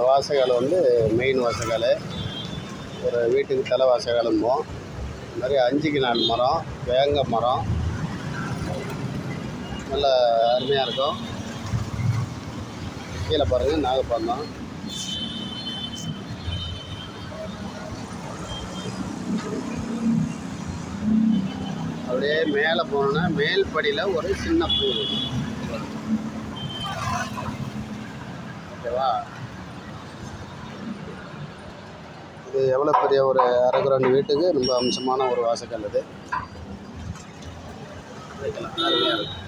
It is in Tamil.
வாசகால் வந்து மெயின் வாசகால், ஒரு வீட்டுக்கு தலை வாசகாலும்போம். இது மாதிரி 5க்கு 4 மரம், வேங்க மரம், நல்லா அருமையாக இருக்கும். கீழே பாருங்கள் நாகப்பழம். அப்படியே மேலே போனோன்னா மேல் படியில் ஒரு சின்ன பூ, ஓகேவா? இது எவ்வளோ பெரிய ஒரு அரை கிரவுண்ட் வீட்டுக்கு ரொம்ப அம்சமான ஒரு வாசக்கல் இது. வைக்கலாம், அருமையாக இருக்கும்.